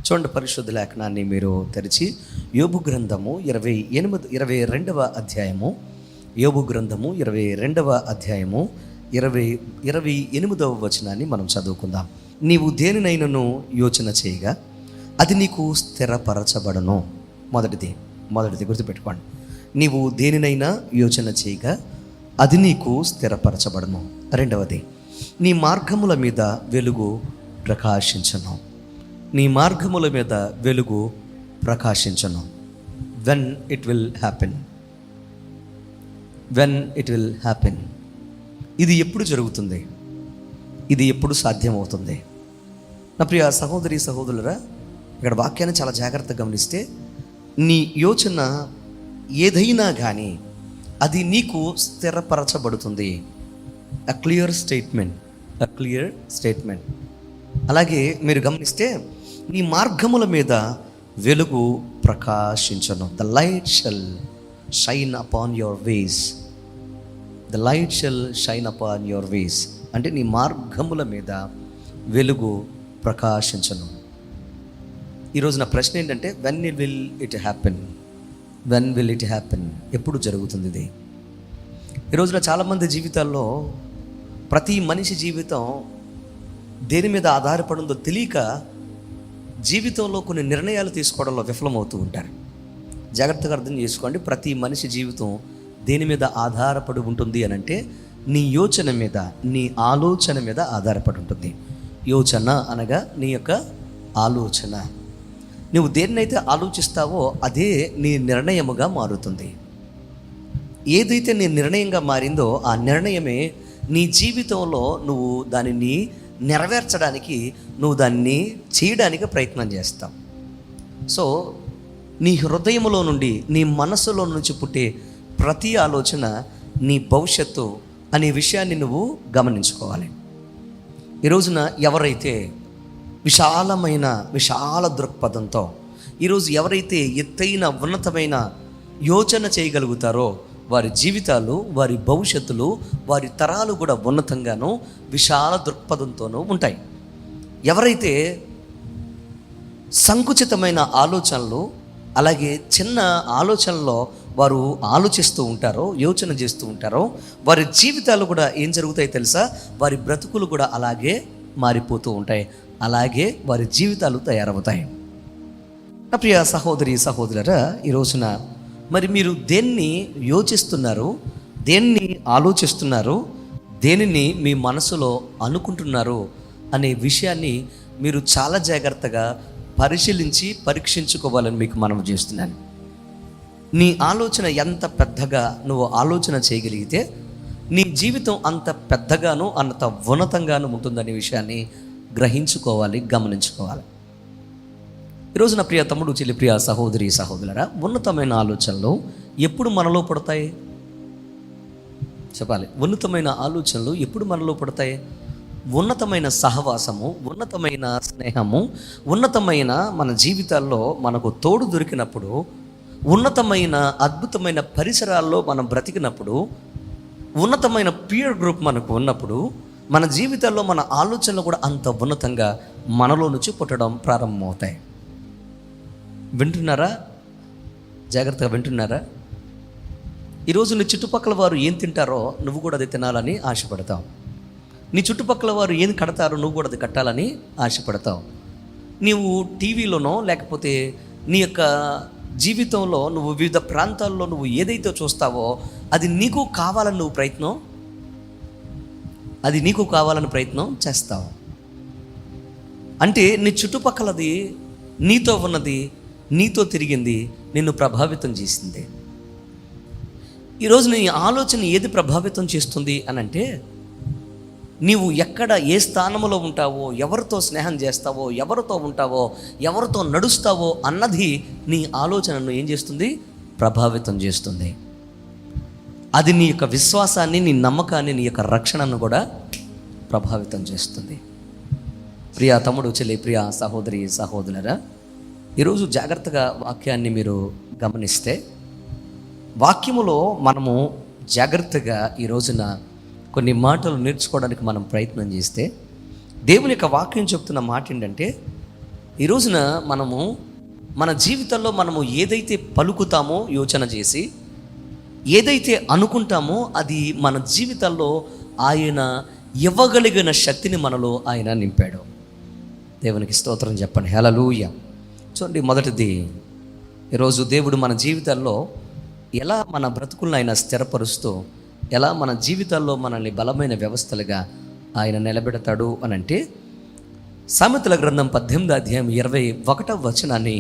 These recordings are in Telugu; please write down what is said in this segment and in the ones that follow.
చూడండి, పరిశుద్ధ లేఖనాన్ని మీరు తెరిచి యోబు గ్రంథము 22వ అధ్యాయము, యోబు గ్రంథము 22వ అధ్యాయము 28వ వచనాన్ని మనం చదువుకుందాం. నీవు దేనినైనను యోచన చేయగా అది నీకు స్థిరపరచబడను. మొదటిది గుర్తుపెట్టుకోండి. నీవు దేనినైనా యోచన చేయగా అది నీకు స్థిరపరచబడను. రెండవది, నీ మార్గముల మీద వెలుగు ప్రకాశించను. నీ మార్గముల మీద వెలుగు ప్రకాశించను. When it will happen. ఇది ఎప్పుడు జరుగుతుంది? ఇది ఎప్పుడు సాధ్యమవుతుంది? నా ప్రియ సహోదరి సహోదరులరా, ఇక్కడ వాక్యాన్ని చాలా జాగ్రత్తగా గమనిస్తే, నీ యోచన ఏదైనా కానీ అది నీకు స్థిరపరచబడుతుంది. అ క్లియర్ స్టేట్మెంట్. అలాగే మీరు గమనిస్తే, నీ మార్గముల మీద వెలుగు ప్రకాశించను. The light shall shine upon your ways. అంటే నీ మార్గముల మీద వెలుగు ప్రకాశించను. ఈరోజు నా ప్రశ్న ఏంటంటే, వెన్ విల్ ఇట్ హ్యాపెన్? ఎప్పుడు జరుగుతుంది ఇది? ఈరోజున చాలామంది జీవితాల్లో ప్రతి మనిషి జీవితం దేని మీద ఆధారపడిందో తెలియక జీవితంలో కొన్ని నిర్ణయాలు తీసుకోవడంలో విఫలమవుతూ ఉంటారు. జాగ్రత్తగా అర్థం చేసుకోండి. ప్రతి మనిషి జీవితం దేని మీద ఆధారపడి ఉంటుంది అని అంటే, నీ యోచన మీద, నీ ఆలోచన మీద ఆధారపడి ఉంటుంది. యోచన అనగా నీ యొక్క ఆలోచన. నువ్వు దేన్నైతే ఆలోచిస్తావో అదే నీ నిర్ణయముగా మారుతుంది. ఏదైతే నీ నిర్ణయంగా మారిందో ఆ నిర్ణయమే నీ జీవితంలో నువ్వు దానిని నెరవేర్చడానికి, నువ్వు దాన్ని చేయడానికి ప్రయత్నం చేస్తావు. సో నీ హృదయంలో నుండి, నీ మనసులో నుంచి పుట్టే ప్రతి ఆలోచన నీ భవిష్యత్తు అనే విషయాన్ని నువ్వు గమనించుకోవాలి. ఈ రోజున ఎవరైతే విశాల దృక్పథంతో, ఈరోజు ఎవరైతే ఎత్తైన ఉన్నతమైన యోచన చేయగలుగుతారో వారి జీవితాలు, వారి భవిష్యత్తులు, వారి తరాలు కూడా ఉన్నతంగానూ విశాల దృక్పథంతోనూ ఉంటాయి. ఎవరైతే సంకుచితమైన ఆలోచనలు, అలాగే చిన్న ఆలోచనలో వారు ఆలోచిస్తూ ఉంటారో, యోచన చేస్తూ ఉంటారో, వారి జీవితాలు కూడా ఏం జరుగుతాయి తెలుసా? వారి బ్రతుకులు కూడా అలాగే మారిపోతూ ఉంటాయి. అలాగే వారి జీవితాలు తయారవుతాయి. నా ప్రియ సహోదరి సహోదరులారా, ఈ రోజున మరి మీరు దేన్ని యోచిస్తున్నారు, దేన్ని ఆలోచిస్తున్నారు, దేనిని మీ మనసులో అనుకుంటున్నారు అనే విషయాన్ని మీరు చాలా జాగ్రత్తగా పరిశీలించి పరీక్షించుకోవాలని మీకు మనం చేస్తున్నాను. నీ ఆలోచన ఎంత పెద్దగా నువ్వు ఆలోచన చేయగలిగితే నీ జీవితం అంత పెద్దగాను అంత ఉన్నతంగాను ఉంటుందనే విషయాన్ని గ్రహించుకోవాలి, గమనించుకోవాలి. ఈరోజు నా ప్రియ తమ్ముడు, చెల్లి, ప్రియ సహోదరి సహోదరులారా, ఉన్నతమైన ఆలోచనలు ఎప్పుడు మనలో పడతాయి? చెప్పాలి. ఉన్నతమైన ఆలోచనలు ఎప్పుడు మనలో పడతాయి? ఉన్నతమైన సహవాసము, ఉన్నతమైన స్నేహము, ఉన్నతమైన మన జీవితాల్లో మనకు తోడు దొరికినప్పుడు, ఉన్నతమైన అద్భుతమైన పరిసరాల్లో మనం బ్రతికినప్పుడు, ఉన్నతమైన పీర్ గ్రూప్ మనకు ఉన్నప్పుడు, మన జీవితాల్లో మన ఆలోచనలు కూడా అంత ఉన్నతంగా మనలో నుంచి పుట్టడం ప్రారంభమవుతాయి. వింటున్నారా? జాగ్రత్తగా వింటున్నారా? ఈరోజు నీ చుట్టుపక్కల వారు ఏం తింటారో నువ్వు కూడా అది తినాలని ఆశపడతావు. నీ చుట్టుపక్కల వారు ఏం కడతారో నువ్వు కూడా అది కట్టాలని ఆశపడతావు. నీవు టీవీలోనో లేకపోతే నీ యొక్క జీవితంలో నువ్వు వివిధ ప్రాంతాల్లో నువ్వు ఏదైతే చూస్తావో అది నీకు కావాలని ప్రయత్నం చేస్తావు. అంటే నీ చుట్టుపక్కలది, నీతో ఉన్నది, నీతో తిరిగింది నిన్ను ప్రభావితం చేసింది. ఈరోజు నీ ఆలోచన ఏది ప్రభావితం చేస్తుంది అని అంటే, నీవు ఎక్కడ ఏ స్థానంలో ఉంటావో, ఎవరితో స్నేహం చేస్తావో, ఎవరితో ఉంటావో, ఎవరితో నడుస్తావో అన్నది నీ ఆలోచనను ఏం చేస్తుంది? ప్రభావితం చేస్తుంది. అది నీ యొక్క విశ్వాసాన్ని, నీ నమ్మకాన్ని, నీ యొక్క రక్షణను కూడా ప్రభావితం చేస్తుంది. ప్రియా తమ్ముడు, చెల్లి, ప్రియా సహోదరి సహోదరులారా, ఈరోజు జాగ్రత్తగా వాక్యాన్ని మీరు గమనిస్తే, వాక్యములో మనము జాగ్రత్తగా ఈ రోజున కొన్ని మాటలు నేర్చుకోవడానికి మనం ప్రయత్నం చేస్తే, దేవుని యొక్క వాక్యం చెప్తున్న మాట ఏంటంటే, ఈ రోజున మనము మన జీవితంలో మనము ఏదైతే పలుకుతామో యోచన చేసి, ఏదైతే అనుకుంటామో అది మన జీవితంలో ఆయన ఇవ్వగలిగిన శక్తిని మనలో ఆయన నింపాడు. దేవునికి స్తోత్రం చెప్పండి. హల్లెలూయా. చూడండి, మొదటిది, ఈరోజు దేవుడు మన జీవితాల్లో ఎలా మన బ్రతుకులను ఆయన స్థిరపరుస్తూ, ఎలా మన జీవితాల్లో మనల్ని బలమైన వ్యవస్థలుగా ఆయన నిలబెడతాడు అని అంటే, సామెతల గ్రంథం 18వ అధ్యాయం 21వ వచనాన్ని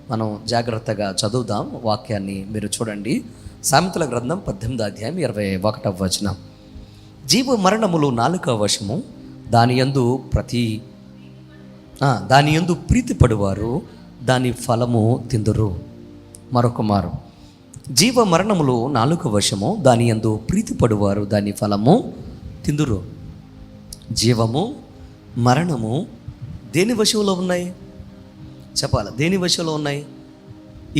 మనం జాగ్రత్తగా చదువుదాం. వాక్యాన్ని మీరు చూడండి. సామెతల గ్రంథం 18వ అధ్యాయం 21వ వచనం. జీవ మరణములు నాలుక వశము, దాని యందు ప్రీతిపడువారు దాని ఫలము తిందురు. మరొక మారు, జీవ మరణములు నాలుక వశము, దాని యందు ప్రీతిపడువారు దాని ఫలము తిందురు. జీవము మరణము దేని వశంలో ఉన్నాయి? చెప్పాలి, దేని వశంలో ఉన్నాయి?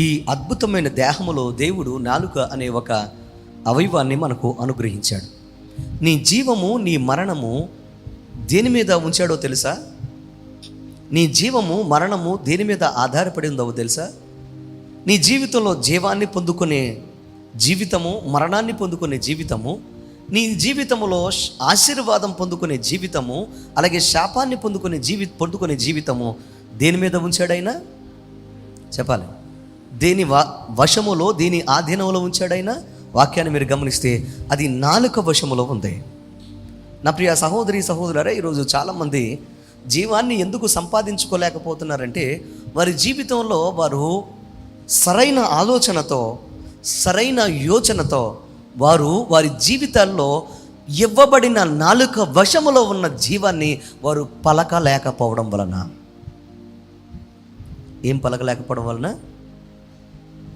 ఈ అద్భుతమైన దేహములో దేవుడు నాలుక అనే ఒక అవయవాన్ని మనకు అనుగ్రహించాడు. నీ జీవము నీ మరణము దేని మీద ఉంచాడో తెలుసా? నీ జీవము మరణము దేని మీద ఆధారపడి ఉందో తెలుసా? నీ జీవితంలో జీవాన్ని పొందుకునే జీవితము, మరణాన్ని పొందుకునే జీవితము, నీ జీవితంలో ఆశీర్వాదం పొందుకునే జీవితము, అలాగే శాపాన్ని పొందుకునే జీవితము దేని మీద ఉంచాడైనా? చెప్పాలి, దేని వశములో, దేని ఆధీనంలో ఉంచాడైనా? వాక్యాన్ని మీరు గమనిస్తే అది నాలుక వశములో ఉంది. నా ప్రియ సహోదరి సహోదరులారా, ఈరోజు చాలామంది జీవాన్ని ఎందుకు సంపాదించుకోలేకపోతున్నారంటే, వారి జీవితంలో వారు సరైన ఆలోచనతో, సరైన యోచనతో వారి జీవితాల్లో ఇవ్వబడిన నాలుక వశములో ఉన్న జీవాన్ని వారు పలకలేకపోవడం వలన. ఏం పలకలేకపోవడం వలన?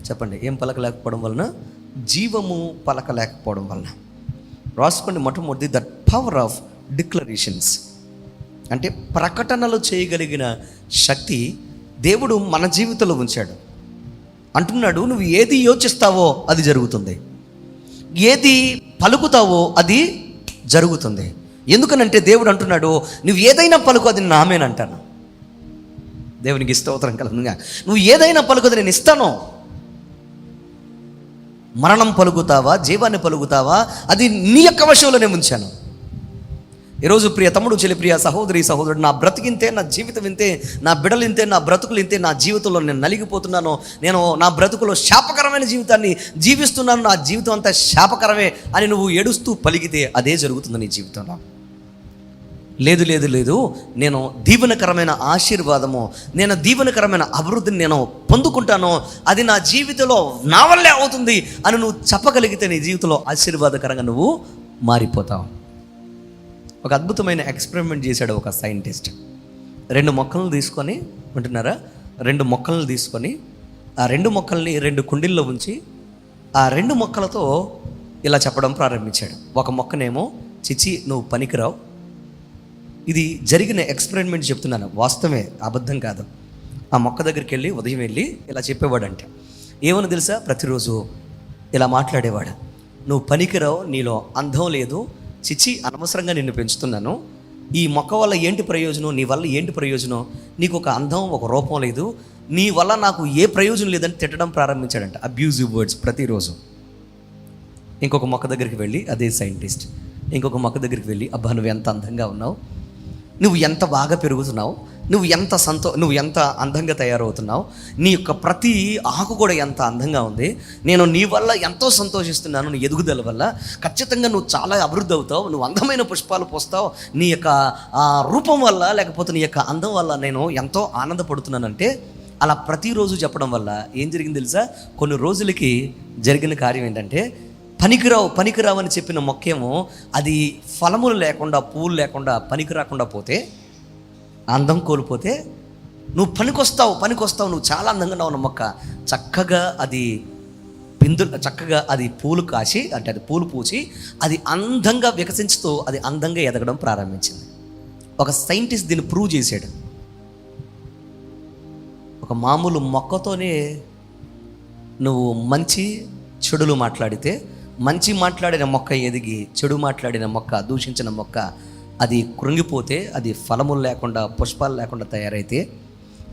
చెప్పండి, ఏం పలకలేకపోవడం వలన? జీవము పలకలేకపోవడం వలన. రాసుకోండి, మొట్టమొదటి ద పవర్ ఆఫ్ డిక్లరేషన్స్, అంటే ప్రకటనలు చేయగలిగిన శక్తి దేవుడు మన జీవితంలో ఉంచాడు. అంటున్నాడు, నువ్వు ఏది యోచిస్తావో అది జరుగుతుంది, ఏది పలుకుతావో అది జరుగుతుంది. ఎందుకనంటే దేవుడు అంటున్నాడు, నువ్వు ఏదైనా పలుకు అది నామేనంటాను. దేవునికి స్తోత్రం కలుగునుగా. నువ్వు ఏదైనా పలుకు నేను ఇస్తాను. మరణం పలుకుతావా, జీవాన్ని పలుకుతావా, అది నీ యొక్క వశంలోనే ఉంచాను. ఈరోజు ప్రియ తమ్ముడు, చెల్లి, ప్రియ సహోదరి సహోదరుడు, నా బ్రతికింతే, నా జీవితం ఇంతే, నా బిడ్డలు ఇంతే, నా బ్రతుకులు ఇంతే, నా జీవితంలో నేను నలిగిపోతున్నాను, నేను నా బ్రతుకులో శాపకరమైన జీవితాన్ని జీవిస్తున్నాను, నా జీవితం అంతా శాపకరమే అని నువ్వు ఏడుస్తూ పలికితే అదే జరుగుతుంది నీ జీవితంలో. లేదు లేదు లేదు, నేను దీవెనకరమైన ఆశీర్వాదము, నేను దీవెనకరమైన అభివృద్ధిని నేను పొందుకుంటాను, అది నా జీవితంలో నా వల్లే అవుతుంది అని నువ్వు చెప్పగలిగితే నీ జీవితంలో ఆశీర్వాదకరంగా నువ్వు మారిపోతావు. ఒక అద్భుతమైన ఎక్స్పెరిమెంట్ చేశాడు ఒక సైంటిస్ట్. 2 మొక్కలను తీసుకొని, వింటున్నారా, 2 మొక్కలను తీసుకొని ఆ 2 మొక్కల్ని 2 కుండీల్లో ఉంచి ఆ 2 మొక్కలతో ఇలా చెప్పడం ప్రారంభించాడు. ఒక మొక్కనేమో, చిచి నువ్వు పనికిరావు. ఇది జరిగిన ఎక్స్పెరిమెంట్ చెప్తున్నాను, వాస్తవమే, అబద్ధం కాదు. ఆ మొక్క దగ్గరికి వెళ్ళి ఉదయం వెళ్ళి ఇలా చెప్పేవాడంటే ఏమని తెలుసా? ప్రతిరోజు ఇలా మాట్లాడేవాడు, నువ్వు పనికిరావు, నీలో అందం లేదు, చిచ్చి అనవసరంగా నిన్ను పెంచుతున్నాను, ఈ మొక్క వల్ల ఏంటి ప్రయోజనం, నీ వల్ల ఏంటి ప్రయోజనం, నీకు ఒక అందం, ఒక రూపం లేదు, నీ వల్ల నాకు ఏ ప్రయోజనం లేదని తిట్టడం ప్రారంభించాడంట. అబ్యూజివ్ వర్డ్స్ ప్రతిరోజు. ఇంకొక మొక్క దగ్గరికి వెళ్ళి, అదే సైంటిస్ట్ ఇంకొక మొక్క దగ్గరికి వెళ్ళి, అబ్బా నువ్వు ఎంత అందంగా ఉన్నావు, నువ్వు ఎంత బాగా పెరుగుతున్నావు, నువ్వు ఎంత అందంగా తయారవుతున్నావు, నీ యొక్క ప్రతి ఆకు కూడా ఎంత అందంగా ఉంది, నేను నీ వల్ల ఎంతో సంతోషిస్తున్నాను, నీ ఎదుగుదల వల్ల ఖచ్చితంగా నువ్వు చాలా అభివృద్ధి అవుతావు, నువ్వు అందమైన పుష్పాలు పోస్తావు, నీ యొక్క రూపం వల్ల, లేకపోతే నీ యొక్క అందం వల్ల నేను ఎంతో ఆనందపడుతున్నానంటే, అలా ప్రతిరోజు చెప్పడం వల్ల ఏం జరిగింది తెలుసా? కొన్ని రోజులకి జరిగిన కార్యం ఏంటంటే, పనికిరావు అని చెప్పిన మొక్కేమో అది ఫలములు లేకుండా, పువ్వులు లేకుండా, పనికి రాకుండా పోతే, అందం కోల్పోతే, నువ్వు పనికొస్తావు, నువ్వు చాలా అందంగా ఉన్నావు మొక్క, చక్కగా అది పూలు కాసి, అంటే అది పూలు పూసి, అది అందంగా వికసించుతూ అది అందంగా ఎదగడం ప్రారంభించింది. ఒక సైంటిస్ట్ దీన్ని ప్రూవ్ చేశాడు. ఒక మామూలు మొక్కతోనే నువ్వు మంచి చెడులు మాట్లాడితే, మంచి మాట్లాడిన మొక్క ఎదిగి, చెడు మాట్లాడిన మొక్క, దూషించిన మొక్క అది కృంగిపోతే, అది ఫలములు లేకుండా, పుష్పాలు లేకుండా తయారైతే,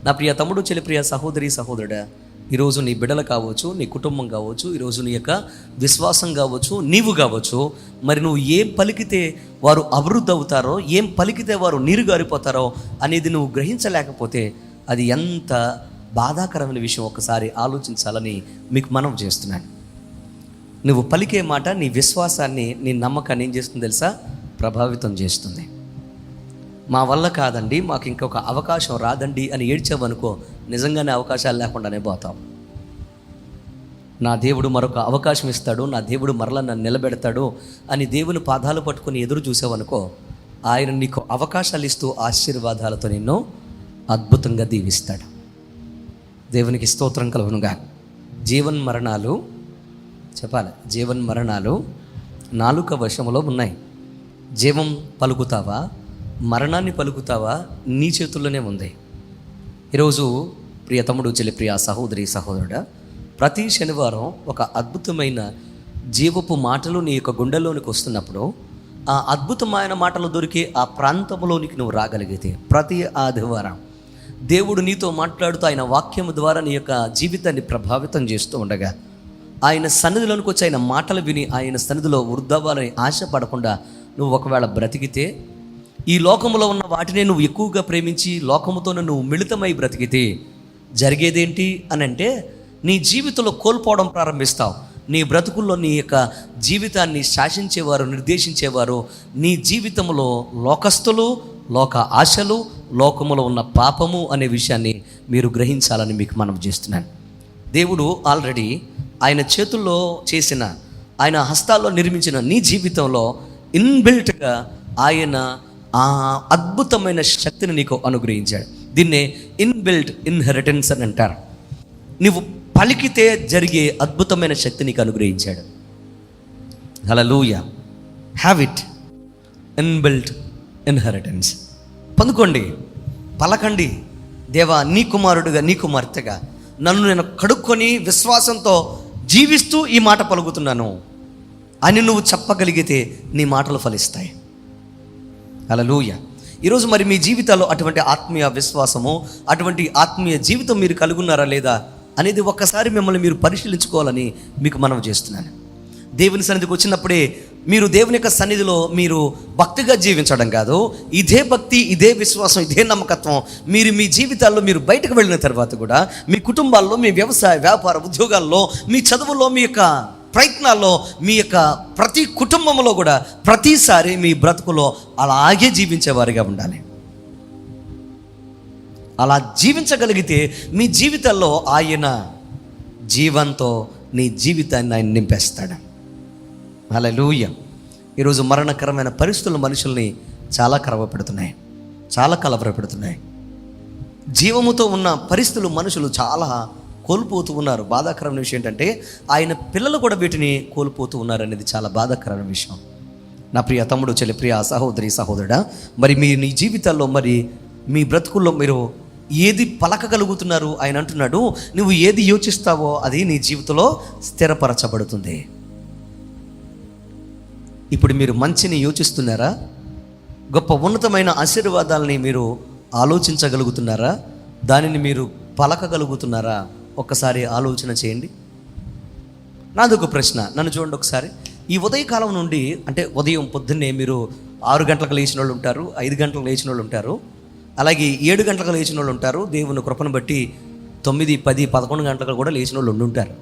నా ప్రియ తమ్ముడు, చెల్లి, ప్రియ సహోదరి, సహోదరుడా, ఈరోజు నీ బిడ్డలు కావచ్చు, నీ కుటుంబం కావచ్చు, ఈరోజు నీ యొక్క విశ్వాసం కావచ్చు, నీవు కావచ్చు, మరి నువ్వు ఏం పలికితే వారు అభివృద్ధి అవుతారో, ఏం పలికితే వారు నీరు గారిపోతారో అనేది నువ్వు గ్రహించలేకపోతే అది ఎంత బాధాకరమైన విషయం ఒకసారి ఆలోచించాలని మీకు మనం చేస్తున్నాను. నువ్వు పలికే మాట నీ విశ్వాసాన్ని, నీ నమ్మకాన్ని ఏం చేస్తుంది తెలుసా? ప్రభావితం చేస్తుంది. మా వల్ల కాదండి, మాకు ఇంకొక అవకాశం రాదండి అని ఏడ్చావనుకో, నిజంగానే అవకాశాలు లేకుండానే పోతాం. నా దేవుడు మరొక అవకాశం ఇస్తాడు, నా దేవుడు మరలా నన్ను నిలబెడతాడు అని దేవుని పాదాలు పట్టుకుని ఎదురు చూసావనుకో, ఆయన నీకు అవకాశాలు ఇస్తూ ఆశీర్వాదాలతో నిన్ను అద్భుతంగా దీవిస్తాడు. దేవునికి స్తోత్రం కలుగునుగా. జీవన్మరణాలు చెప్పాలి. జీవన్మరణాలు నాలుక వశములో ఉన్నాయి. జీవం పలుకుతావా, మరణాన్ని పలుకుతావా, నీ చేతుల్లోనే ఉంది. ఈరోజు ప్రియ తమ్ముడు, చెల్లి, ప్రియ సహోదరి, సహోదరుడా, ప్రతి శనివారం ఒక అద్భుతమైన జీవపు మాటలు నీ యొక్క గుండెల్లోనికి వస్తున్నప్పుడు, ఆ అద్భుతమైన మాటలు దొరికే ఆ ప్రాంతంలోనికి నువ్వు రాగలిగితే, ప్రతి ఆదివారం దేవుడు నీతో మాట్లాడుతూ ఆయన వాక్యం ద్వారా నీ యొక్క జీవితాన్ని ప్రభావితం చేస్తూ ఉండగా, ఆయన సన్నిధిలోనికి వచ్చి ఆయన మాటలు విని ఆయన సన్నిధిలో వృద్ధవ్వాలని ఆశపడకుండా నువ్వు ఒకవేళ బ్రతికితే, ఈ లోకంలో ఉన్న వాటినే నువ్వు ఎక్కువగా ప్రేమించి లోకముతోనే నువ్వు మిళితమై బ్రతికితే జరిగేదేంటి అని అంటే, నీ జీవితంలో కోల్పోవడం ప్రారంభిస్తావు. నీ బ్రతుకుల్లో నీ యొక్క జీవితాన్ని శాసించేవారు, నిర్దేశించేవారు నీ జీవితంలో లోకస్తులు, లోక ఆశలు, లోకములో ఉన్న పాపము అనే విషయాన్ని మీరు గ్రహించాలని మీకు మనం చేస్తున్నాను. దేవుడు ఆల్రెడీ ఆయన చేతుల్లో చేసిన, ఆయన హస్తాల్లో నిర్మించిన నీ జీవితంలో ఇన్బిల్ట్గా ఆయన ఆ అద్భుతమైన శక్తిని నీకు అనుగ్రహించాడు. దీన్నే ఇన్బిల్ట్ ఇన్హెరిటెన్స్ అని అంటారు. నువ్వు పలికితే జరిగే అద్భుతమైన శక్తి నీకు అనుగ్రహించాడు. Hallelujah. Have it, inbuilt inheritance. పొందుకోండి, పలకండి. దేవా, నీ కుమారుడుగా, నీ కుమార్తెగా నన్ను నేను కడుక్కొని విశ్వాసంతో జీవిస్తూ ఈ మాట పలుకుతున్నాను అని నువ్వు చెప్పగలిగితే నీ మాటలు ఫలిస్తాయి. హల్లెలూయా. ఈరోజు మరి మీ జీవితాల్లో అటువంటి ఆత్మీయ విశ్వాసము, అటువంటి ఆత్మీయ జీవితం మీరు కలుగున్నారా లేదా అనేది ఒక్కసారి మిమ్మల్ని మీరు పరిశీలించుకోవాలని మీకు మనం చేస్తున్నాను. దేవుని సన్నిధికి వచ్చినప్పుడే మీరు దేవుని యొక్క సన్నిధిలో మీరు భక్తిగా జీవించడం కాదు, ఇదే భక్తి, ఇదే విశ్వాసం, ఇదే నమ్మకత్వం మీరు మీ జీవితాల్లో మీరు బయటకు వెళ్ళిన తర్వాత కూడా, మీ కుటుంబాల్లో, మీ వ్యవసాయ, వ్యాపార, ఉద్యోగాల్లో, మీ చదువుల్లో, మీ యొక్క ప్రయత్నాల్లో, మీ యొక్క ప్రతి కుటుంబంలో కూడా ప్రతిసారి మీ బ్రతుకులో అలాగే జీవించేవారిగా ఉండాలి. అలా జీవించగలిగితే మీ జీవితాల్లో ఆయన జీవంతో నీ జీవితాన్ని ఆయన నింపేస్తాడు. హల్లెలూయా. ఈరోజు మరణకరమైన పరిస్థితులు మనుషుల్ని చాలా కలవపెడుతున్నాయి, చాలా కలవరపెడుతున్నాయి. జీవముతో ఉన్న పరిస్థితులు మనుషులు చాలా కోల్పోతూ ఉన్నారు. బాధాకరమైన విషయం ఏంటంటే ఆయన పిల్లలు కూడా వీటిని కోల్పోతూ ఉన్నారు అనేది చాలా బాధాకరమైన విషయం. నా ప్రియ తమ్ముడు, చెల్లి, ప్రియ సహోదరి, సహోదరుడా, మరి నీ జీవితాల్లో, మరి మీ బ్రతుకుల్లో మీరు ఏది పలకగలుగుతున్నారు? ఆయన అంటున్నాడు, నువ్వు ఏది యోచిస్తావో అది నీ జీవితంలో స్థిరపరచబడుతుంది. ఇప్పుడు మీరు మంచిని యోచిస్తున్నారా? గొప్ప ఉన్నతమైన ఆశీర్వాదాలని మీరు ఆలోచించగలుగుతున్నారా? దానిని మీరు పలకగలుగుతున్నారా? ఒక్కసారి ఆలోచన చేయండి. నాదొక ప్రశ్న, నన్ను చూడండి ఒకసారి. ఈ ఉదయకాలం నుండి, అంటే ఉదయం పొద్దున్నే మీరు 6 గంటలకు లేచిన వాళ్ళు ఉంటారు, 5 గంటలకు లేచిన వాళ్ళు ఉంటారు, అలాగే 7 గంటలకు లేచిన వాళ్ళు ఉంటారు, దేవుని కృపను బట్టి 9, 10, 11 గంటలకు కూడా లేచిన వాళ్ళు ఉంటారు.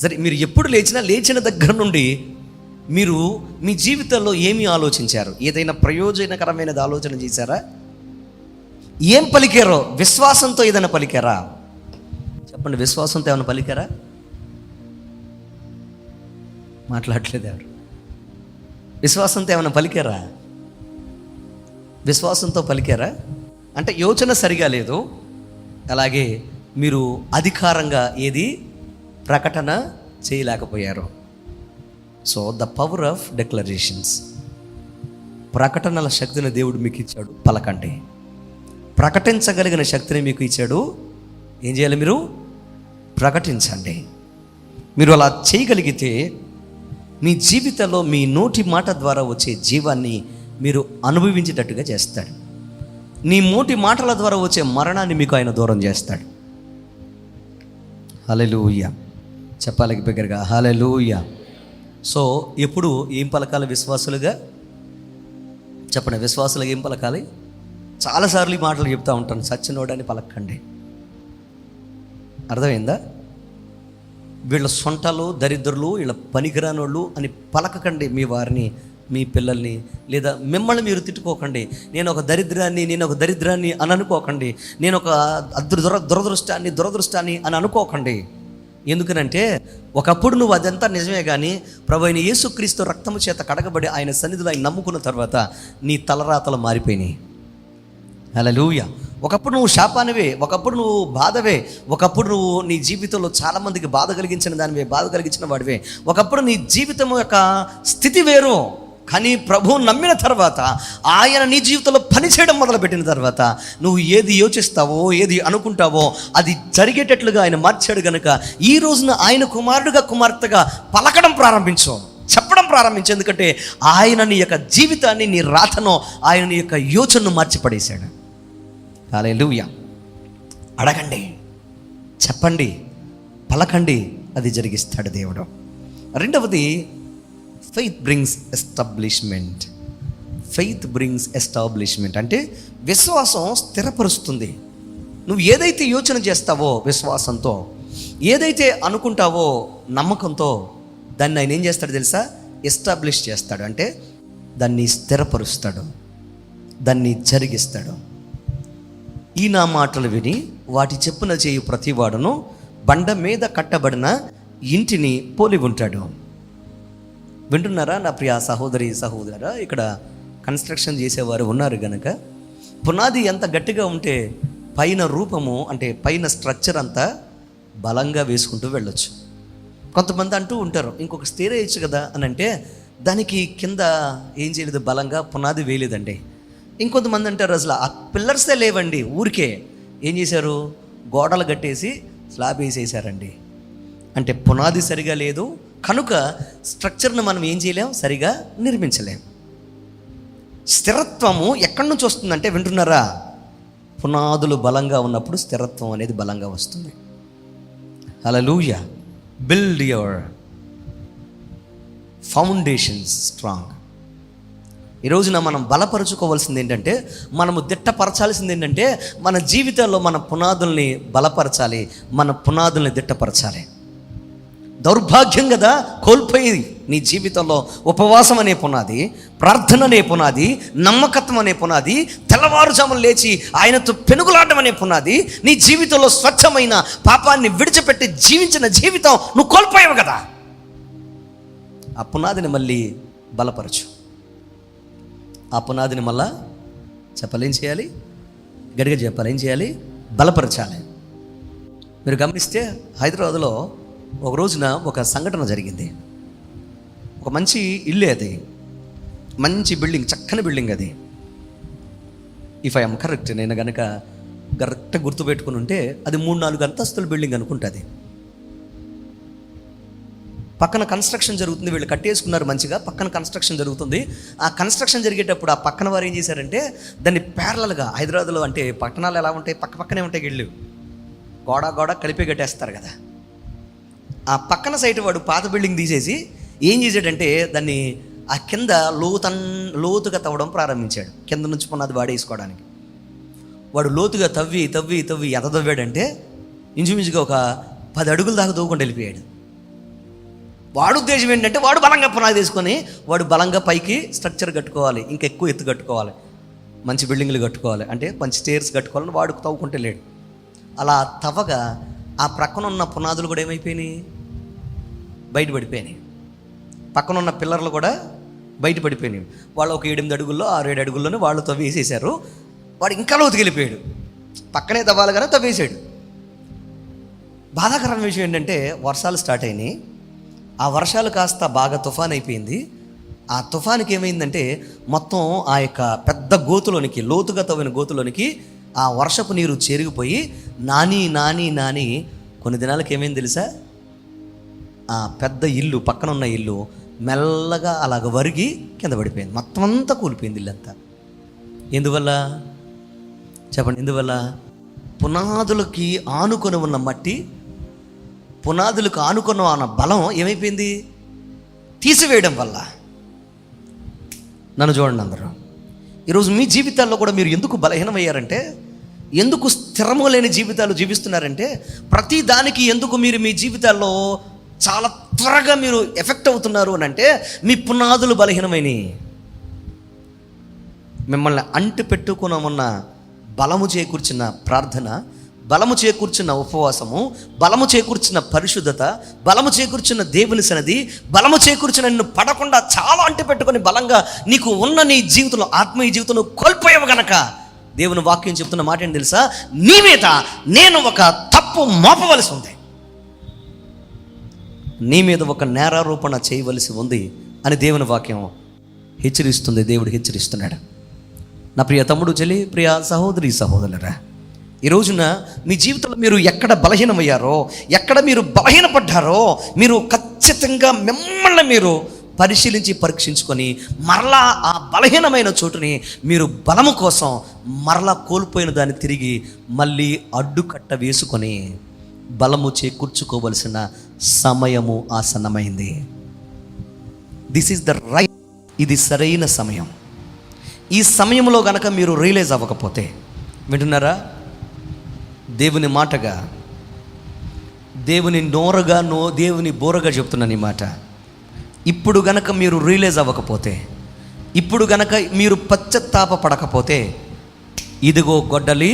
సరే, మీరు ఎప్పుడు లేచిన దగ్గర నుండి మీరు మీ జీవితంలో ఏమి ఆలోచించారు? ఏదైనా ప్రయోజనకరమైనది ఆలోచన చేశారా? ఏం పలికారో? విశ్వాసంతో ఏదైనా పలికారా? చెప్పండి, విశ్వాసంతో ఏమైనా పలికారా? మాట్లాడలేదు ఎవరు. విశ్వాసంతో ఏమైనా పలికారా? విశ్వాసంతో పలికారా? అంటే యోచన సరిగా లేదు, అలాగే మీరు అధికారంగా ఏది ప్రకటన చేయలేకపోయారు. So the power of declarations, ప్రకటనల శక్తిని దేవుడు మీకు ఇచ్చాడు. పలకండి. ప్రకటించగలిగిన శక్తిని మీకు ఇచ్చాడు. ఏం చేయాలి? మీరు ప్రకటించండి. మీరు అలా చేయగలిగితే మీ జీవితంలో మీ నోటి మాట ద్వారా వచ్చే జీవాన్ని మీరు అనుభవించేటట్టుగా చేస్తాడు. నీ మోటి మాటల ద్వారా వచ్చే మరణాన్ని మీకు ఆయన దూరం చేస్తాడు. హల్లెలూయా. చెప్పాలి బిగ్గరగా హల్లెలూయా. సో ఎప్పుడు ఏం పలకాలి విశ్వాసులుగా? చెప్పండి, విశ్వాసులుగా ఏం పలకాలి? చాలాసార్లు ఈ మాటలు చెప్తూ ఉంటాను, సచ్చినోడని పలకండి. అర్థమైందా? వీళ్ళ సొంటలు, దరిద్రులు, వీళ్ళ పనికిరానోళ్ళు అని పలకకండి. మీ వారిని, మీ పిల్లల్ని, లేదా మిమ్మల్ని మీరు తిట్టుకోకండి. నేను ఒక దరిద్రాన్ని అని అనుకోకండి. నేను ఒక దురదృష్టాన్ని అని అనుకోకండి. ఎందుకనంటే ఒకప్పుడు నువ్వు అదంతా నిజమే, కానీ ప్రభు అయిన యేసుక్రీస్తు రక్తము చేత కడగబడి ఆయన సన్నిధిలో ఆయన నమ్ముకున్న తర్వాత నీ తలరాతలు మారిపోయినాయి. హల్లెలూయా. ఒకప్పుడు నువ్వు శాపానివే, ఒకప్పుడు నువ్వు బాధవే, ఒకప్పుడు నువ్వు నీ జీవితంలో చాలామందికి బాధ కలిగించిన వాడివే. ఒకప్పుడు నీ జీవితం యొక్క స్థితి వేరు. కానీ ప్రభువు నమ్మిన తర్వాత, ఆయన నీ జీవితంలో పనిచేయడం మొదలుపెట్టిన తర్వాత, నువ్వు ఏది యోచిస్తావో, ఏది అనుకుంటావో అది జరిగేటట్లుగా ఆయన మార్చాడు. కనుక ఈ రోజున ఆయన కుమారుడుగా, కుమార్తెగా పలకడం ప్రారంభించు, చెప్పడం ప్రారంభించు. ఎందుకంటే ఆయన నీ యొక్క జీవితాన్ని, నీ రాతను, ఆయన నీ యొక్క యోచనను మార్చిపడేశాడు. హల్లెలూయా. అడగండి, చెప్పండి, పలకండి, అది జరిగిస్తాడు దేవుడు. రెండవది, ఫెయిత్ బ్రింగ్స్ ఎస్టాబ్లిష్మెంట్. అంటే విశ్వాసం స్థిరపరుస్తుంది. నువ్వు ఏదైతే యోచన చేస్తావో విశ్వాసంతో, ఏదైతే అనుకుంటావో నమ్మకంతో, దాన్ని ఆయన ఏం చేస్తాడు తెలుసా? ఎస్టాబ్లిష్ చేస్తాడు. అంటే దాన్ని స్థిరపరుస్తాడు, దాన్ని జరిగిస్తాడు. ఈ నా మాటలు విని వాటి చెప్పున చేయు ప్రతివాడును బండ మీద కట్టబడిన ఇంటిని పోలి ఉంటాడు. వింటున్నారా నా ప్రియ సహోదరా? ఇక్కడ కన్స్ట్రక్షన్ చేసేవారు ఉన్నారు గనక పునాది ఎంత గట్టిగా ఉంటే పైన రూపము, అంటే పైన స్ట్రక్చర్ అంతా బలంగా వేసుకుంటూ వెళ్ళొచ్చు. కొంతమంది అంటూ ఉంటారు, ఇంకొక స్టేర్ వేయచ్చు కదా అని అంటే, దానికి కింద ఏం చేయలేదు, బలంగా పునాది వేయలేదండి. ఇంకొంతమంది అంటారు, అసలు ఆ పిల్లర్సే లేవండి, ఊరికే ఏం చేశారు, గోడలు కట్టేసి స్లాబ్ వేసేసారండి. అంటే పునాది సరిగా లేదు కనుక స్ట్రక్చర్ను మనం ఏం చేయలేం, సరిగా నిర్మించలేం. స్థిరత్వము ఎక్కడి నుంచి వస్తుందంటే, వింటున్నారా? పునాదులు బలంగా ఉన్నప్పుడు స్థిరత్వం అనేది బలంగా వస్తుంది. Hallelujah. Build your foundations strong. ఈ రోజున మనం బలపరచుకోవాల్సింది ఏంటంటే, మనము దిట్టపరచాల్సింది ఏంటంటే, మన జీవితాల్లో మన పునాదుల్ని బలపరచాలి, మన పునాదుల్ని దిట్టపరచాలి. దౌర్భాగ్యం కదా కోల్పోయి నీ జీవితంలో ఉపవాసం అనే పునాది, ప్రార్థన అనే పునాది, నమ్మకత్వం అనే పునాది, తెల్లవారుజామున లేచి ఆయనతో పెనుగులాడడం అనే పునాది, నీ జీవితంలో స్వచ్ఛమైన పాపాన్ని విడిచిపెట్టి జీవించిన జీవితం నువ్వు కోల్పోయావు కదా. ఆ పునాదిని మళ్ళీ బలపరచు. ఆ పునాదిని మళ్ళా చెప్పలేం చేయాలి, గడిగా చెప్పాలి, ఏం చేయాలి, బలపరచాలి. మీరు గమనిస్తే హైదరాబాద్లో ఒక రోజున ఒక సంఘటన జరిగింది. ఒక మంచి ఇల్లే అది, మంచి బిల్డింగ్, చక్కని బిల్డింగ్ అది. ఇఫ్ ఐఎమ్ కరెక్ట్, నేను కనుక కరెక్ట్గా గుర్తుపెట్టుకుని ఉంటే అది 3-4 అంతస్తుల బిల్డింగ్ అనుకుంటుంది. పక్కన కన్స్ట్రక్షన్ జరుగుతుంది, వీళ్ళు కట్టేసుకున్నారు మంచిగా, పక్కన కన్స్ట్రక్షన్ జరుగుతుంది. ఆ కన్స్ట్రక్షన్ జరిగేటప్పుడు ఆ పక్కన వారు ఏం చేశారంటే, దాన్ని ప్యారలల్గా, హైదరాబాద్లో అంటే పట్టణాలు ఎలా ఉంటాయి, పక్కనే ఉంటాయి ఇళ్ళు, గోడ కలిపి కట్టేస్తారు కదా. ఆ పక్కన సైట్ వాడు పాత బిల్డింగ్ తీసేసి ఏం చేశాడంటే, దాన్ని ఆ కింద లోతుగా తవ్వడం ప్రారంభించాడు. కింద నుంచి పునాది వాడేసుకోవడానికి వాడు లోతుగా తవ్వి ఎంత తవ్వాడంటే, ఇంచుమించుగా ఒక 10 అడుగుల దాకా తవ్వుకొని వెళ్ళిపోయాడు. వాడు ఉద్దేశం ఏంటంటే, వాడు బలంగా పునాది తీసుకొని వాడు బలంగా పైకి స్ట్రక్చర్ కట్టుకోవాలి, ఇంకా ఎక్కువ ఎత్తు కట్టుకోవాలి, మంచి బిల్డింగ్లు కట్టుకోవాలి, అంటే మంచి స్టేర్స్ కట్టుకోవాలని వాడు తవ్వుకుంటే లేడు. అలా తవ్వగా ఆ ప్రక్కన ఉన్న పునాదులు కూడా ఏమైపోయినాయి, బయటపడిపోయినాయి. పక్కన ఉన్న పిల్లర్లు కూడా బయటపడిపోయినాయి. వాళ్ళు ఒక 8 అడుగుల్లో 6-7 అడుగుల్లోనే వాళ్ళు తవ్వేసేసారు. వాడు ఇంకా లోతుకి వెళ్ళిపోయాడు, పక్కనే తవ్వాలి కానీ తవ్వేసాడు. బాధాకరమైన విషయం ఏంటంటే, వర్షాలు స్టార్ట్ అయినాయి. ఆ వర్షాలు కాస్త బాగా తుఫాన్ అయిపోయింది. ఆ తుఫానికి ఏమైందంటే, మొత్తం ఆ యొక్క పెద్ద గోతులోనికి, లోతుగా తవ్విన గోతులోనికి ఆ వర్షపు నీరు చేరిగిపోయి నాని కొన్ని దినాలకు ఏమైంది తెలుసా, ఆ పెద్ద ఇల్లు, పక్కన ఉన్న ఇల్లు మెల్లగా అలాగ వరిగి కింద పడిపోయింది. మొత్తం అంతా కూలిపోయింది ఇల్లంతా. ఎందువల్ల? చెప్పండి ఎందువల్ల? పునాదులకి ఆనుకొని ఉన్న మట్టి, పునాదులకు ఆనుకున్న ఉన్న బలం ఏమైపోయింది? తీసివేయడం వల్ల. నన్ను చూడండి అందరూ, ఈరోజు మీ జీవితాల్లో కూడా మీరు ఎందుకు బలహీనమయ్యారంటే, ఎందుకు స్థిరము లేని జీవితాలు జీవిస్తున్నారంటే, ప్రతి దానికి ఎందుకు మీరు మీ జీవితాల్లో చాలా త్వరగా మీరు ఎఫెక్ట్ అవుతున్నారు అని అంటే, మీ పునాదులు బలహీనమైనవి. మిమ్మల్ని అంటి పెట్టుకున్న ఉన్న బలము చేకూర్చిన ప్రార్థన, బలము చేకూర్చిన ఉపవాసము, బలము చేకూర్చిన పరిశుద్ధత, బలము చేకూర్చిన దేవుని సన్నిధి, బలము చేకూర్చిన నిన్ను పడకుండా చాలా అంటి పెట్టుకొని బలంగా నీకు ఉన్న నీ జీవితంలో, ఆత్మీయ జీవితంలో కోల్పోయావు గనక దేవుని వాక్యం చెప్తున్న మాట ఏంటి తెలుసా? నీ మీద నేను ఒక తప్పు మోపవలసి ఉంది, నీ మీద ఒక నేరారోపణ చేయవలసి ఉంది అని దేవుని వాక్యం హెచ్చరిస్తుంది. దేవుడు హెచ్చరిస్తున్నాడు. నా ప్రియ తమ్ముడు, చెల్లి, ప్రియ సహోదరి, సహోదరులరా, ఈ రోజున మీ జీవితంలో మీరు ఎక్కడ బలహీనమయ్యారో, ఎక్కడ మీరు బలహీనపడ్డారో, మీరు ఖచ్చితంగా మిమ్మల్ని మీరు పరిశీలించి పరీక్షించుకొని మరలా ఆ బలహీనమైన చోటుని మీరు బలము కోసం మరలా కోల్పోయిన దాన్ని తిరిగి మళ్ళీ అడ్డుకట్ట వేసుకొని బలము చేకూర్చుకోవలసిన సమయము ఆసన్నమైంది. దిస్ ఈజ్ ద రైట్, ఇది సరైన సమయం. ఈ సమయంలో గనక మీరు రియలైజ్ అవ్వకపోతే, వింటున్నారా? దేవుని మాటగా, దేవుని నోరగా, దేవుని బోరగా చెప్తున్నాను ఈ మాట. ఇప్పుడు గనక మీరు రియలైజ్ అవ్వకపోతే, ఇప్పుడు గనక మీరు పశ్చాత్తాప పడకపోతే, ఇదిగో గొడ్డలి,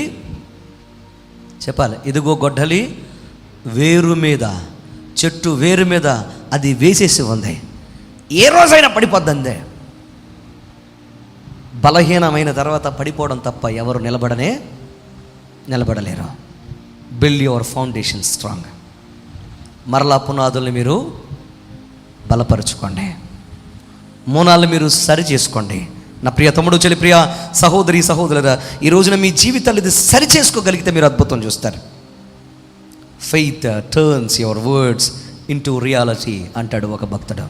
చెప్పాలి, ఇదిగో గొడ్డలి వేరు మీద, చెట్టు వేరు మీద అది వేసేసి ఉంది, ఏ రోజైనా పడిపోద్దందే. బలహీనమైన తర్వాత పడిపోవడం తప్ప ఎవరు నిలబడలేరు. Build your foundation strong. మరలా పునాదుల్ని మీరు బలపరుచుకోండి, మూనాలు మీరు సరి చేసుకోండి. నా ప్రియ తమ్ముడు, చెల్లి, ప్రియ సహోదరి, సహోదరుల, ఈ రోజున మీ జీవితాలు ఇది సరి చేసుకోగలిగితే మీరు అద్భుతం చూస్తారు. Faith turns your words into reality అంటాడు ఒక భక్తుడు.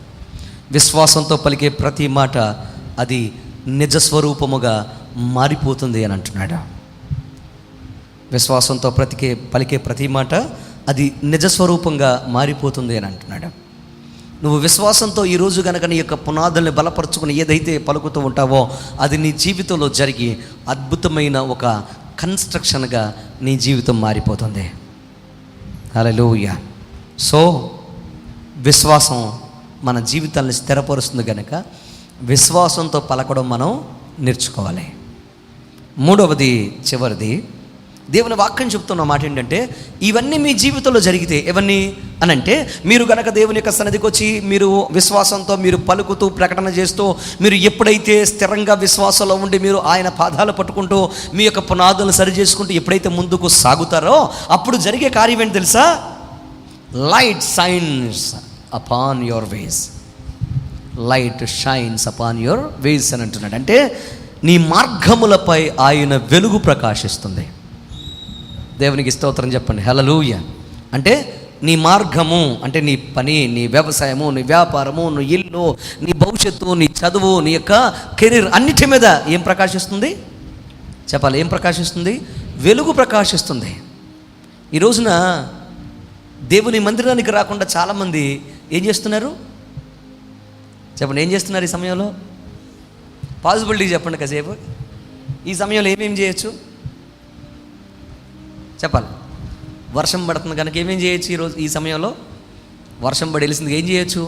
విశ్వాసంతో పలికే ప్రతి మాట అది నిజస్వరూపముగా మారిపోతుంది అని అంటున్నాడు. విశ్వాసంతో పలికే ప్రతి మాట అది నిజస్వరూపంగా మారిపోతుంది అని అంటున్నాడు. నువ్వు విశ్వాసంతో ఈరోజు కనుక నీ యొక్క పునాదుల్ని బలపరుచుకుని ఏదైతే పలుకుతూ ఉంటావో అది నీ జీవితంలో జరిగి అద్భుతమైన ఒక కన్స్ట్రక్షన్గా నీ జీవితం మారిపోతుంది. హల్లెలూయా. సో విశ్వాసం మన జీవితాన్ని స్థిరపరుస్తుంది కనుక విశ్వాసంతో పలకడం మనం నేర్చుకోవాలి. మూడవది, చివరిది, దేవుని వాక్యం చెప్తున్న మాట ఏంటంటే, ఇవన్నీ మీ జీవితంలో జరిగితే, ఇవన్నీ అనంటే, మీరు గనక దేవుని యొక్క సన్నిధికి వచ్చి మీరు విశ్వాసంతో మీరు పలుకుతూ ప్రకటన చేస్తూ మీరు ఎప్పుడైతే స్థిరంగా విశ్వాసంలో ఉండి మీరు ఆయన పాదాలు పట్టుకుంటూ మీ యొక్క పునాదులను సరి చేసుకుంటూ ఎప్పుడైతే ముందుకు సాగుతారో అప్పుడు జరిగే కార్యం ఏంటి తెలుసా? Light shines upon your ways. Light shines upon your వేస్ అని అంటున్నాడు. అంటే నీ మార్గములపై ఆయన వెలుగు ప్రకాశిస్తుంది. దేవునికి స్తోత్రం చెప్పండి. హల్లెలూయా. అంటే నీ మార్గము అంటే నీ పని, నీ వ్యవసాయము, నీ వ్యాపారము, నీ ఇల్లు, నీ భవిష్యత్తు, నీ చదువు, నీ యొక్క కెరీర్ అన్నిటి మీద ఏం ప్రకాశిస్తుంది? చెప్పాలి, ఏం ప్రకాశిస్తుంది? వెలుగు ప్రకాశిస్తుంది. ఈ రోజున దేవుని మందిరానికి రాకుండా చాలామంది ఏం చేస్తున్నారు? చెప్పండి, ఏం చేస్తున్నారు ఈ సమయంలో? పాసిబిలిటీ చెప్పండి కాసేపు. ఈ సమయంలో ఏమేమి చేయొచ్చు చెప్పాలి. వర్షం పడుతుంది కనుక ఏమేం చేయొచ్చు? ఈరోజు ఈ సమయంలో వర్షం పడి వెలిసింది ఏం చేయొచ్చు?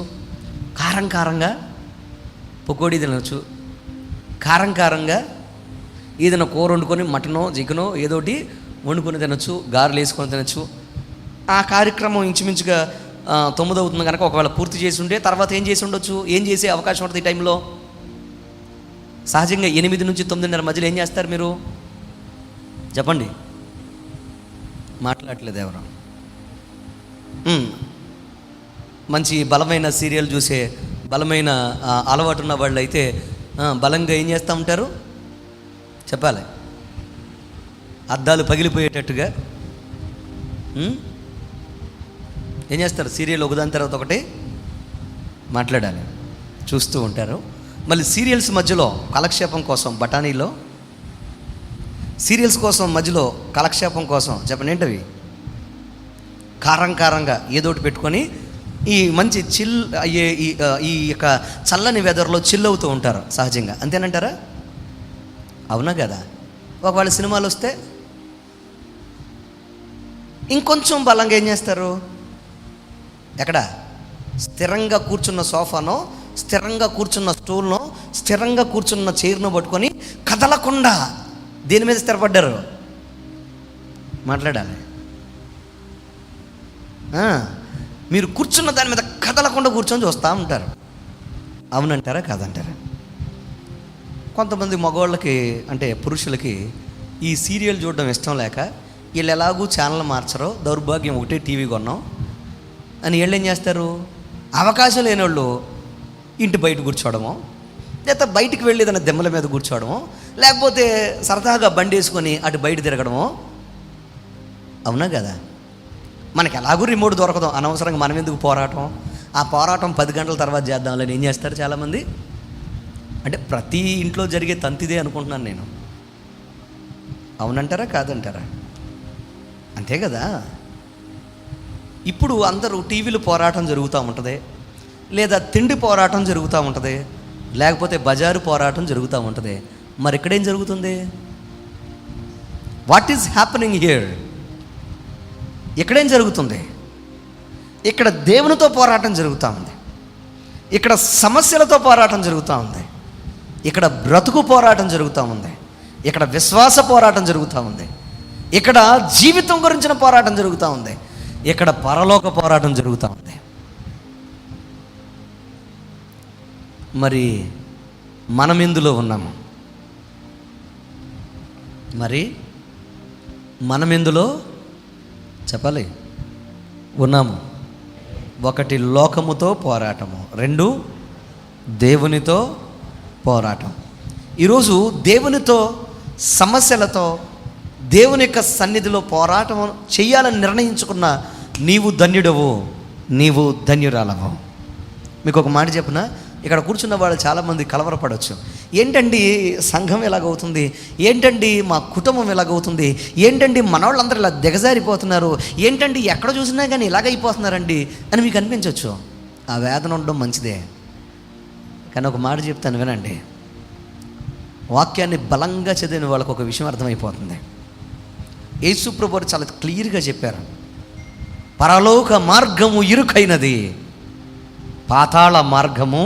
కారంగా పకోడీ తినవచ్చు, కారంగా ఏదైనా కూర వండుకొని మటనో చికెనో ఏదోటి వండుకొని తినచ్చు, గారెలు వేసుకొని తినచ్చు. ఆ కార్యక్రమం ఇంచుమించుగా 9 అవుతుంది కనుక ఒకవేళ పూర్తి చేసి ఉంటే తర్వాత ఏం చేసి ఉండొచ్చు? ఏం చేసే అవకాశం ఉంటుంది ఈ టైంలో? సహజంగా 8 నుంచి 9:30 మధ్యలో ఏం చేస్తారు మీరు? చెప్పండి. మాట్లాడట్లేదు ఎవరు? మంచి బలమైన సీరియల్ చూసే బలమైన అలవాటు ఉన్న వాళ్ళు అయితే బలంగా ఏం చేస్తూ ఉంటారు? చెప్పాలి, అద్దాలు పగిలిపోయేటట్టుగా ఏం చేస్తారు? సీరియల్ ఒకదాని తర్వాత ఒకటి మాట్లాడాలి, చూస్తూ ఉంటారు. మళ్ళీ సీరియల్స్ మధ్యలో కాలక్షేపం కోసం బఠానీలో సీరియల్స్ కోసం మధ్యలో కాలక్షేపం కోసం చెప్పండి ఏంటవి, కారంగా ఏదోటి పెట్టుకొని ఈ మంచి ఈ యొక్క చల్లని వెదర్లో చిల్ అవుతూ ఉంటారు సహజంగా, అంతేనంటారా? అవునా కదా? ఒకవేళ సినిమాలు వస్తే ఇంకొంచెం బలంగా ఏం చేస్తారు? ఎక్కడ స్థిరంగా కూర్చున్న సోఫానో, స్థిరంగా కూర్చున్న స్టూల్నో, స్థిరంగా కూర్చున్న చైర్ను పట్టుకొని కదలకుండా దేని మీద స్థిరపడ్డారు? మాట్లాడాలి. మీరు కూర్చున్న దాని మీద కదలకుండా కూర్చొని చూస్తూ ఉంటారు. అవునంటారా కాదంటారా? కొంతమంది మగవాళ్ళకి అంటే పురుషులకి ఈ సీరియల్ చూడడం ఇష్టం లేక వీళ్ళు ఎలాగూ ఛానల్ మార్చరో, దౌర్భాగ్యం ఒకటే టీవీ కొన్నాం అని వీళ్ళు ఏం చేస్తారు, అవకాశం లేని వాళ్ళు ఇంటి బయట కూర్చోవడమో, లేకపోతే బయటికి వెళ్ళి ఏదైనా దెమ్మల మీద కూర్చోవడమో, లేకపోతే సరదాగా బండి వేసుకొని అటు బయట తిరగడమో. అవునా కదా? మనకి ఎలాగూ రిమోట్ దొరకదు, అనవసరంగా మనం ఎందుకు పోరాటం, ఆ పోరాటం 10 గంటల తర్వాత చేద్దాంలని ఏం చేస్తారు చాలామంది. అంటే ప్రతి ఇంట్లో జరిగే తంతిదే అనుకుంటున్నాను నేను. అవునంటారా కాదంటారా? అంతే కదా. ఇప్పుడు అందరూ టీవీలు పోరాటం జరుగుతూ ఉంటుంది, లేదా తిండి పోరాటం జరుగుతూ ఉంటుంది, లేకపోతే బజారు పోరాటం జరుగుతూ ఉంటుంది. మరి ఇక్కడేం జరుగుతుంది? What is happening here? ఇక్కడేం జరుగుతుంది? ఇక్కడ దేవునితో పోరాటం జరుగుతూ ఉంది, ఇక్కడ సమస్యలతో పోరాటం జరుగుతూ ఉంది, ఇక్కడ బ్రతుకు పోరాటం జరుగుతూ ఉంది, ఇక్కడ విశ్వాస పోరాటం జరుగుతూ ఉంది, ఇక్కడ జీవితం గురించిన పోరాటం జరుగుతూ ఉంది, ఇక్కడ పరలోక పోరాటం జరుగుతూ ఉంది. మరి మనం ఎందులో ఉన్నాము? మరి మనం ఎందులో చెప్పాలి ఉన్నాము? 1 లోకముతో పోరాటము, 2 దేవునితో పోరాటం. ఈరోజు దేవునితో సమస్యలతో దేవుని యొక్క సన్నిధిలో పోరాటం చేయాలని నిర్ణయించుకున్న నీవు ధన్యుడవు, నీవు ధన్యురాలవు. మీకు ఒక మాట చెప్పిన, ఇక్కడ కూర్చున్న వాళ్ళు చాలామంది కలవరపడవచ్చు. ఏంటండి సంఘం ఎలాగవుతుంది, ఏంటండి మా కుటుంబం ఎలాగవుతుంది, ఏంటండి మనవాళ్ళందరూ ఇలా దిగజారిపోతున్నారు, ఏంటండి ఎక్కడ చూసినా కానీ ఇలాగైపోతున్నారండి అని మీకు అనిపించవచ్చు. ఆ వేదన ఉండడం మంచిదే, కానీ ఒక మాట చెప్తాను వినండి. వాక్యాన్ని బలంగా చదివిన వాళ్ళకు ఒక విషయం అర్థమైపోతుంది. యేసు ప్రభువు చాలా క్లియర్గా చెప్పారు, పరలోక మార్గము ఇరుకైనది, పాతాళ మార్గము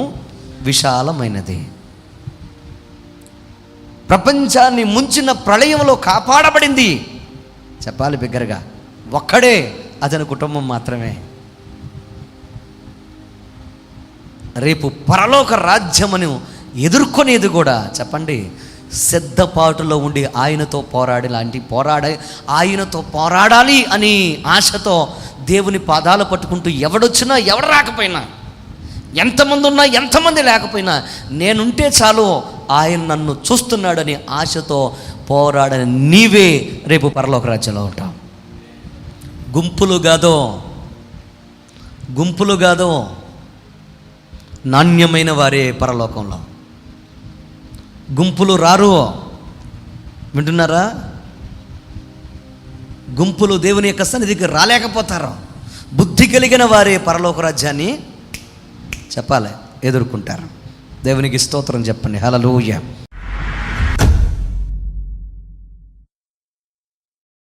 విశాలమైనది. ప్రపంచాన్ని ముంచిన ప్రళయంలో కాపాడబడింది, చెప్పాలి బిగ్గరగా, ఒక్కడే, అతని కుటుంబం మాత్రమే. రేపు పరలోక రాజ్యమును ఎదుర్కొనేది కూడా చెప్పండి సిద్ధపాటులో ఉండి ఆయనతో ఆయనతో పోరాడాలి అని ఆశతో దేవుని పాదాలు పట్టుకుంటూ ఎవడొచ్చినా ఎవడు రాకపోయినా, ఎంతమంది ఉన్నా ఎంతమంది లేకపోయినా నేనుంటే చాలు ఆయన నన్ను చూస్తున్నాడని ఆశతో పోరాడని నీవే రేపు పరలోక రాజ్యంలో ఉంటావు. గుంపులు కాదో నాణ్యమైన వారే పరలోకంలో. గుంపులు రారు, వింటున్నారా? గుంపులు దేవుని యొక్క సన్నిధికి రాలేకపోతారు. బుద్ధి కలిగిన వారే పరలోక రాజ్యాన్ని చెప్పాలి ఎదుర్కొంటారు. దేవునికి స్తోత్రం చెప్పండి. హల్లెలూయా.